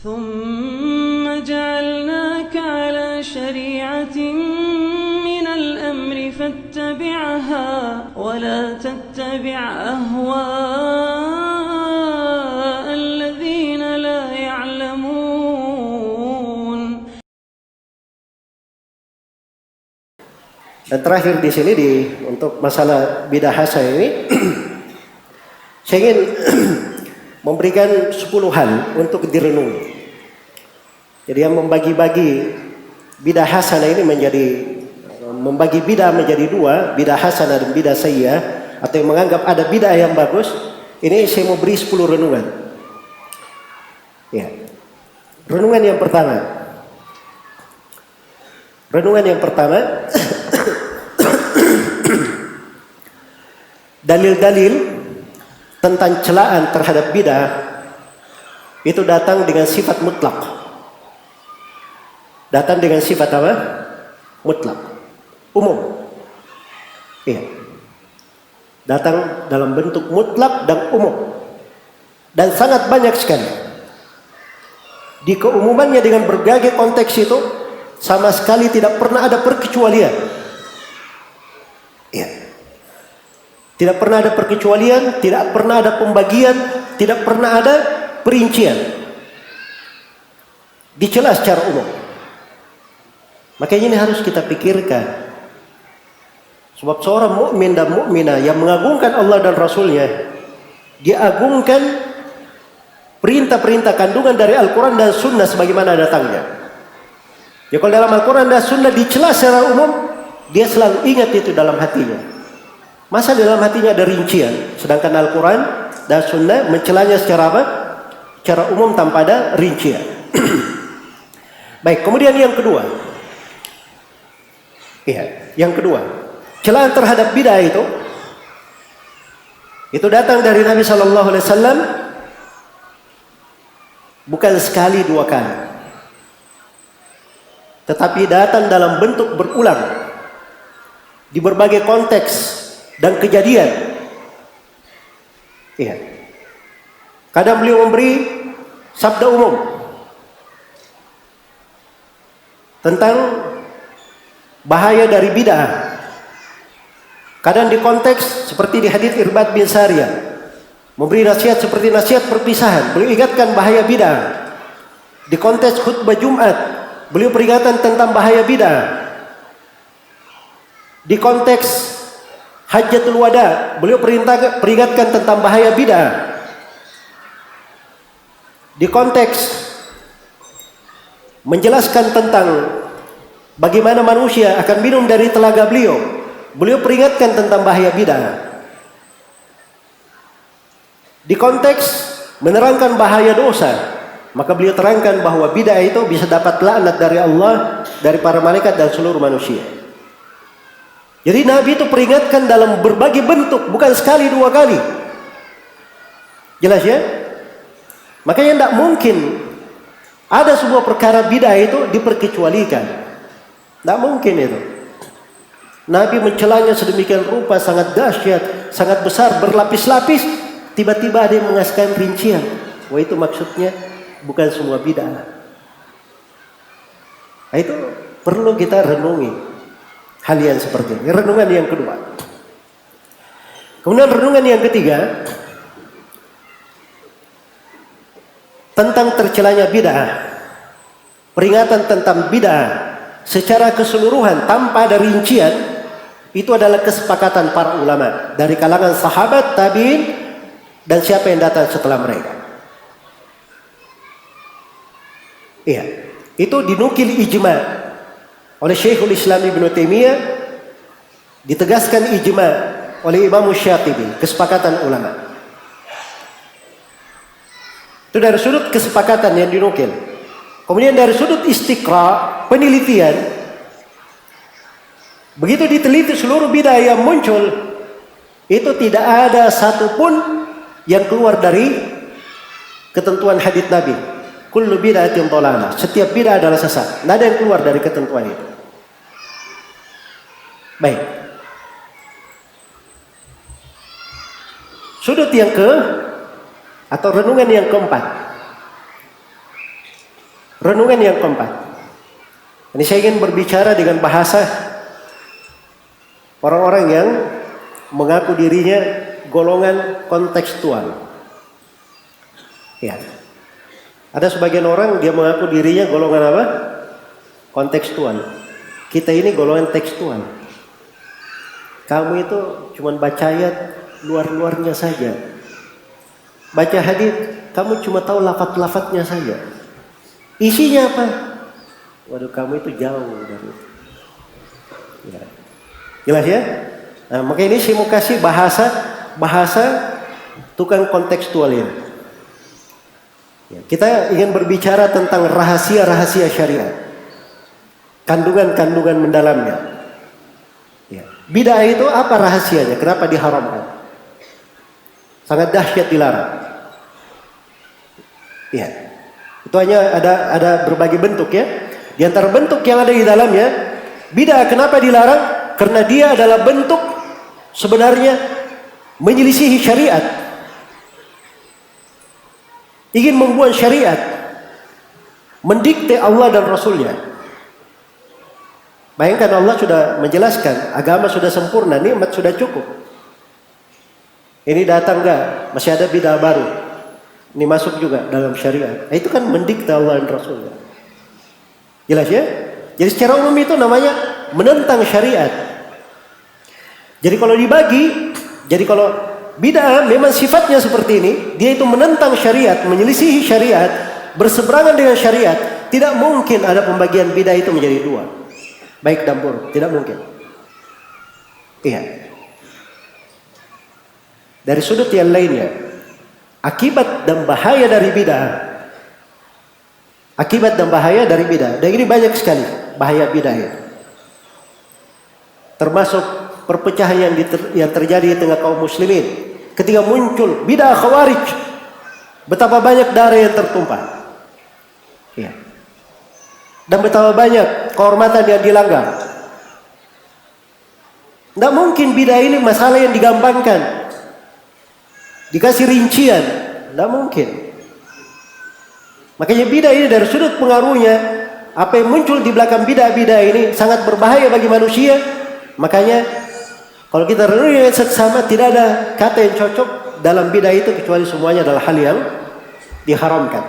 ثم جعلناك على شريعة من الأمر فاتبعها ولا تتبع أهواء الذين لا يعلمون. Dan terakhir di sini untuk masalah bidah hasanah ini saya ingin memberikan 10 hal untuk direnungi. Jadi yang membagi-bagi bidah hasanah ini membagi bidah menjadi 2, bidah hasanah dan bidah sayyi'ah, atau yang menganggap ada bidah yang bagus. Ini saya mau beri 10 renungan. Ya. Renungan yang pertama. Dalil-dalil tentang celaan terhadap bidah itu datang dengan sifat mutlak. Datang dengan sifat apa? Mutlak. Umum. Iya. Datang dalam bentuk mutlak dan umum. Dan sangat banyak sekali. Di keumumannya dengan berbagai konteks itu sama sekali tidak pernah ada perkecualian. Iya. Tidak pernah ada perkecualian, tidak pernah ada pembagian, tidak pernah ada perincian. Dicela secara umum. Makanya ini harus kita pikirkan. Sebab seorang mukmin dan mukminah yang mengagungkan Allah dan Rasulnya, dia agungkan perintah-perintah kandungan dari Al-Quran dan Sunnah sebagaimana datangnya. Ya, kalau dalam Al-Quran dan Sunnah dicela secara umum, dia selalu ingat itu dalam hatinya. Masa dalam hatinya ada rincian, sedangkan Al-Quran dan Sunnah mencelanya secara apa? Secara umum tanpa ada rincian. Baik, kemudian yang kedua. Iya, yang kedua. Celaan terhadap bidah itu datang dari Nabi SAW bukan sekali 2 kali. Tetapi datang dalam bentuk berulang. Di berbagai konteks dan kejadian. Iya. Kadang beliau memberi sabda umum tentang bahaya dari bid'ah. Kadang di konteks seperti di hadits Irbad bin Sariyah, memberi nasihat seperti nasihat perpisahan. Beliau ingatkan bahaya bid'ah. Di konteks khutbah Jumat, beliau peringatan tentang bahaya bid'ah. Di konteks Hajjatul Wada, beliau peringatkan tentang bahaya bid'ah. Di konteks menjelaskan tentang bagaimana manusia akan minum dari telaga beliau, beliau peringatkan tentang bahaya bid'ah. Di konteks menerangkan bahaya dosa, maka beliau terangkan bahwa bid'ah itu bisa dapat laknat dari Allah, dari para malaikat dan seluruh manusia. Jadi Nabi itu peringatkan dalam berbagai bentuk, bukan sekali 2 kali. Jelas ya? Makanya tidak mungkin ada sebuah perkara bid'ah itu diperkecualikan. Tidak mungkin itu. Nabi mencelanya sedemikian rupa, sangat dahsyat, sangat besar, berlapis-lapis. Tiba-tiba ada yang mengasihkan rincian. Wah, itu maksudnya bukan semua bid'ah. Nah, itu perlu kita renungi. Hal yang seperti ini. Renungan yang kedua. Kemudian renungan yang ketiga tentang tercelanya bid'ah. Peringatan tentang bid'ah secara keseluruhan tanpa ada rincian itu adalah kesepakatan para ulama dari kalangan sahabat, tabi'in dan siapa yang datang setelah mereka. Iya, itu dinukil ijma' oleh Syekhul Islam Ibn Taimiyah, ditegaskan ijma oleh Imam Syatibi, kesepakatan ulama. Itu dari sudut kesepakatan yang dinukil. Kemudian dari sudut istiqra, penelitian, begitu diteliti seluruh bid'ah yang muncul, itu tidak ada satupun yang keluar dari ketentuan hadits Nabi. Kullu bid'atin dhalalah. Setiap bid'ah adalah sesat. Tidak ada yang keluar dari ketentuan itu. Baik. Sudut yang atau renungan yang keempat. Renungan yang keempat. Ini saya ingin berbicara dengan bahasa orang-orang yang mengaku dirinya golongan kontekstual. Ya. Ada sebagian orang dia mengaku dirinya golongan apa? Kontekstual. Kita ini golongan tekstual. Kamu itu cuma baca ayat luar-luarnya saja. Baca hadis, kamu cuma tahu lafaz-lafaznya saja. Isinya apa? Waduh, kamu itu jauh dari itu. Ya. Jelas ya? Nah, maka ini saya mau kasih bahasa tukang kontekstual ini. Ya, kita ingin berbicara tentang rahasia-rahasia syariat, kandungan-kandungan mendalamnya. Ya. Bid'ah itu apa rahasianya? Kenapa diharamkan? Sangat dahsyat dilarang. Ya. Itu hanya ada berbagai bentuk ya. Di antara bentuk yang ada di dalamnya, bid'ah kenapa dilarang? Karena dia adalah bentuk sebenarnya menyelisihi syariat. Ingin membuat syariat mendikte Allah dan Rasulnya. Bayangkan Allah sudah menjelaskan, agama sudah sempurna, nikmat sudah cukup. Ini datang enggak? Masih ada bid'ah baru. Ini masuk juga dalam syariat. Itu kan mendikte Allah dan Rasulnya. Jelas ya? Jadi secara umum itu namanya menentang syariat. Jadi kalau dibagi, jadi kalau bid'ah memang sifatnya seperti ini, dia itu menentang syariat, menyelisihi syariat, berseberangan dengan syariat. Tidak mungkin ada pembagian bid'ah itu menjadi dua, baik dan buruk, tidak mungkin. Iya. Dari sudut yang lainnya, akibat dan bahaya dari bid'ah. Akibat dan bahaya dari bid'ah. Dan ini banyak sekali bahaya bid'ah itu. Termasuk perpecahan yang terjadi di tengah kaum muslimin. Ketika muncul bid'ah khawarij, betapa banyak darah yang tertumpah. Ya. Dan betapa banyak kehormatan yang dilanggar. Tidak mungkin bid'ah ini masalah yang digampangkan, dikasih rincian. Tidak mungkin. Makanya bid'ah ini dari sudut pengaruhnya, apa yang muncul di belakang bid'ah-bid'ah ini sangat berbahaya bagi manusia. Makanya kalau kita renungi seksama, tidak ada kata yang cocok dalam bid'ah itu kecuali semuanya adalah hal yang diharamkan.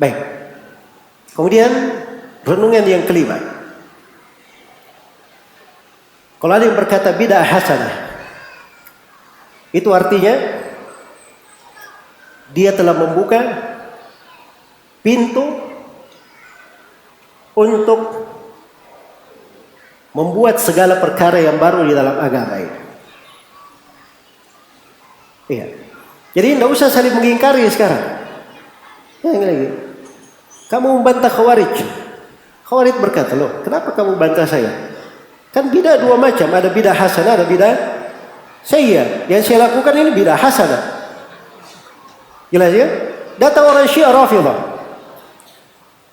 Baik. Kemudian renungan yang kelima. Kalau ada yang berkata bid'ah hasanah, itu artinya dia telah membuka pintu untuk membuat segala perkara yang baru di dalam agama ini. Iya. Jadi tidak usah saling mengingkari sekarang. Ya, lagi. Kamu membantah Khawarij. Khawarij berkata, loh, kenapa kamu bantah saya? Kan bid'ah dua macam, ada bid'ah hasanah, ada bid'ah sayyi'ah. Yang saya lakukan ini bid'ah hasanah. Jelas ya? Datang orang Syiah Rafidhah,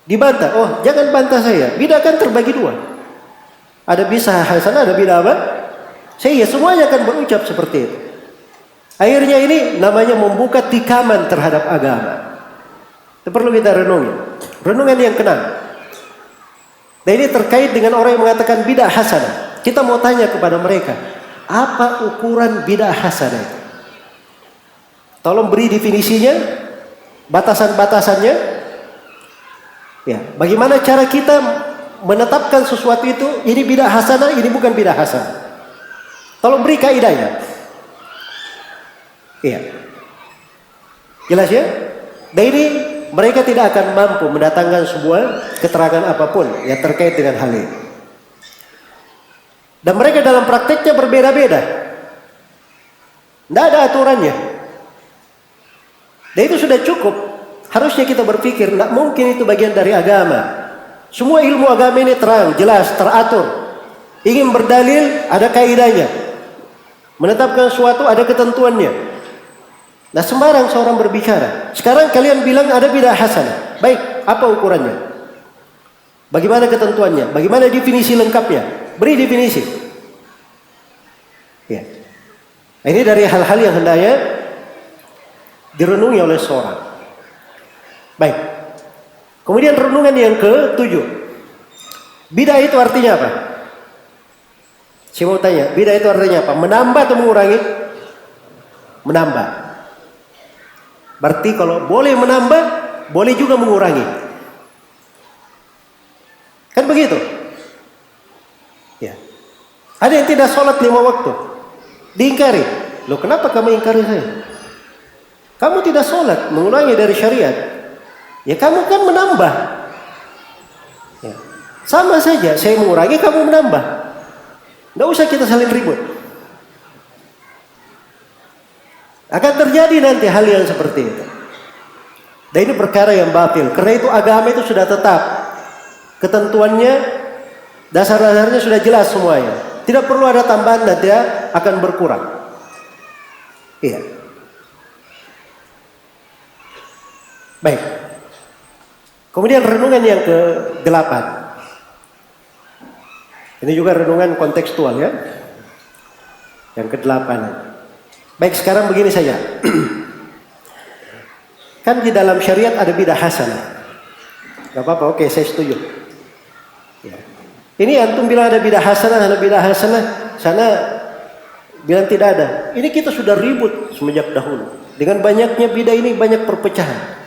dibantah, oh jangan bantah saya. Bid'ah kan terbagi dua. Ada bid'ah hasanah, ada bid'ah apa? Sayyi'ah. Semuanya akan berucap seperti itu. Akhirnya ini namanya membuka tikaman terhadap agama. Itu perlu kita renungi. Renungan yang keenam. Dan ini terkait dengan orang yang mengatakan bid'ah hasanah. Kita mau tanya kepada mereka, apa ukuran bid'ah hasanah itu? Tolong beri definisinya, batasan-batasannya. Ya, bagaimana cara kita menetapkan sesuatu itu, ini bid'ah hasanah, ini bukan bid'ah hasanah. Tolong beri kaidahnya. Iya. Jelas ya? Dan ini mereka tidak akan mampu mendatangkan sebuah keterangan apapun yang terkait dengan hal ini. Dan mereka dalam prakteknya berbeda-beda. Tidak ada aturannya. Dan itu sudah cukup. Harusnya kita berpikir, tidak mungkin itu bagian dari agama. Semua ilmu agama ini terang, jelas, teratur. Ingin berdalil, ada kaidahnya. Menetapkan sesuatu, ada ketentuannya. Nah, sembarang seorang berbicara. Sekarang kalian bilang ada bid'ah hasanah. Baik, apa ukurannya? Bagaimana ketentuannya? Bagaimana definisi lengkapnya? Beri definisi. Ya. Ini dari hal-hal yang hendaknya direnungi oleh seorang. Baik. Kemudian renungan yang ke-7. Bid'ah itu artinya apa? Saya mau tanya, bid'ah itu artinya apa? Menambah atau mengurangi? Menambah. Berarti kalau boleh menambah, boleh juga mengurangi. Kan begitu? Ya. Ada yang tidak sholat 5 waktu. Diingkari. Loh, kenapa kamu ingkari saya? Kamu tidak sholat, mengulangi dari syariat. Ya kamu kan menambah. Ya. Sama saja, saya mengurangi, kamu menambah. Nggak usah kita saling ribut. Akan terjadi nanti hal yang seperti itu. Dan ini perkara yang batil. Karena itu agama itu sudah tetap. Ketentuannya, dasar-dasarnya sudah jelas semuanya. Tidak perlu ada tambahan dan dia akan berkurang. Iya. Baik. Kemudian renungan yang ke-8. Ini juga renungan kontekstual ya. Yang ke-8. Baik, sekarang begini saja. Kan di dalam syariat ada bidah hasanah. Gak apa-apa, oke, saya setuju. Ya. Ini antum bilang ada bidah hasanah, sana bilang tidak ada. Ini kita sudah ribut semenjak dahulu. Dengan banyaknya bidah ini banyak perpecahan.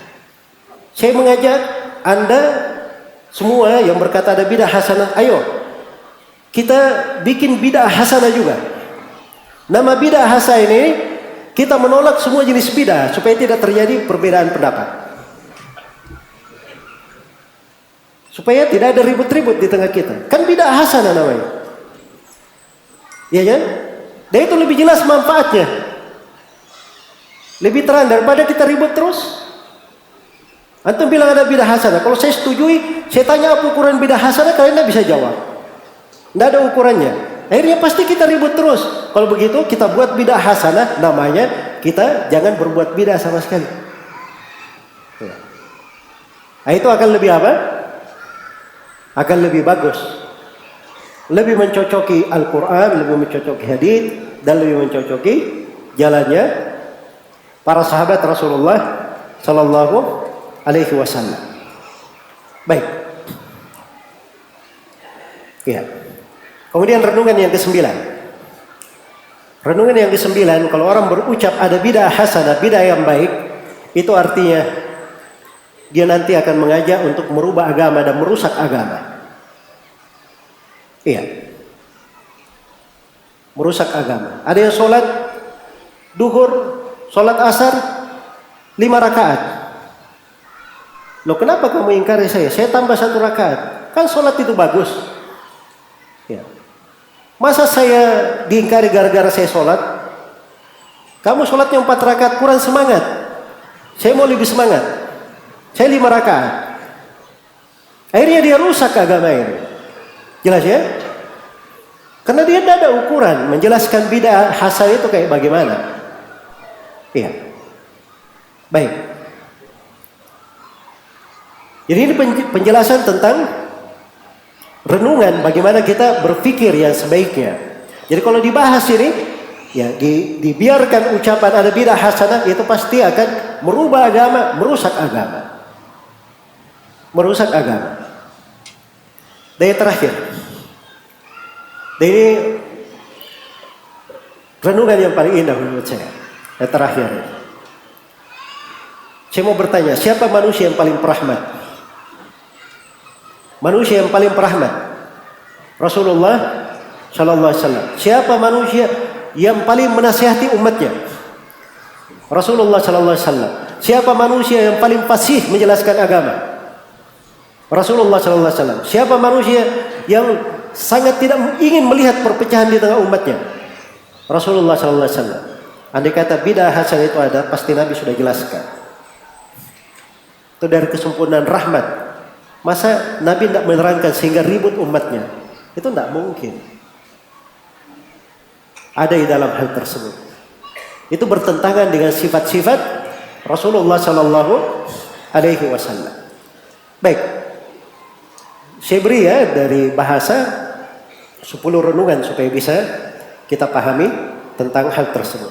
Saya mengajak Anda semua yang berkata ada bidah hasanah, ayo kita bikin bidah hasanah juga. Nama bidah hasanah ini kita menolak semua jenis bidah supaya tidak terjadi perbedaan pendapat. Supaya tidak ada ribut-ribut di tengah kita. Kan bidah hasanah namanya. Iya kan? Dan itu lebih jelas manfaatnya. Lebih terang daripada kita ribut terus. Antum bilang ada bidah hasanah. Kalau saya setujui, saya tanya apa ukuran bidah hasanah, kalian tidak bisa jawab. Tidak ada ukurannya. Akhirnya pasti kita ribut terus. Kalau begitu kita buat bidah hasanah, namanya kita jangan berbuat bidah sama sekali. Nah, itu akan lebih apa? Akan lebih bagus. Lebih mencocoki Al-Quran, lebih mencocoki hadits, dan lebih mencocoki jalannya para sahabat Rasulullah Sallallahu Alaihi Wasallam. Baik. Ya. Kemudian renungan yang ke-9. Renungan yang ke-9, kalau orang berucap ada bidah hasanah, bidah yang baik, itu artinya dia nanti akan mengajak untuk merubah agama dan merusak agama. Iya. Merusak agama. Ada yang sholat duhur, sholat asar 5 rakaat. Loh, kenapa kamu ingkari saya? Saya tambah 1 rakaat. Kan sholat itu bagus. Ya. Masa saya diingkari gara-gara saya sholat? Kamu sholatnya 4 rakaat kurang semangat. Saya mau lebih semangat. Saya 5 rakaat. Akhirnya dia rusak agama ini. Jelas ya? Karena dia tidak ada ukuran menjelaskan bidah hasanah itu kayak bagaimana. Iya. Baik. Jadi ini penjelasan tentang renungan bagaimana kita berpikir yang sebaiknya. Jadi kalau dibahas ini, ya dibiarkan ucapan ada bidah hasanah, itu pasti akan merubah agama, merusak agama. Merusak agama. Dan yang terakhir, dan ini renungan yang paling indah menurut saya. Yang terakhir, saya mau bertanya, siapa manusia yang paling perahmat? Manusia yang paling perahmat? Rasulullah Sallallahu Alaihi Wasallam. Siapa manusia yang paling menasihati umatnya? Rasulullah Sallallahu Alaihi Wasallam. Siapa manusia yang paling fasih menjelaskan agama? Rasulullah Sallallahu Alaihi Wasallam. Siapa manusia yang sangat tidak ingin melihat perpecahan di tengah umatnya? Rasulullah Sallallahu Alaihi Wasallam. Andai kata bidah hasanah itu ada, pasti Nabi sudah jelaskan. Itu dari kesempurnaan rahmat. Masa Nabi tidak menerangkan sehingga ribut umatnya? Itu tidak mungkin. Ada di dalam hal tersebut. Itu bertentangan dengan sifat-sifat Rasulullah Sallallahu Alaihi Wasallam. Baik, saya beri ya dari bahasa 10 renungan supaya bisa kita pahami tentang hal tersebut.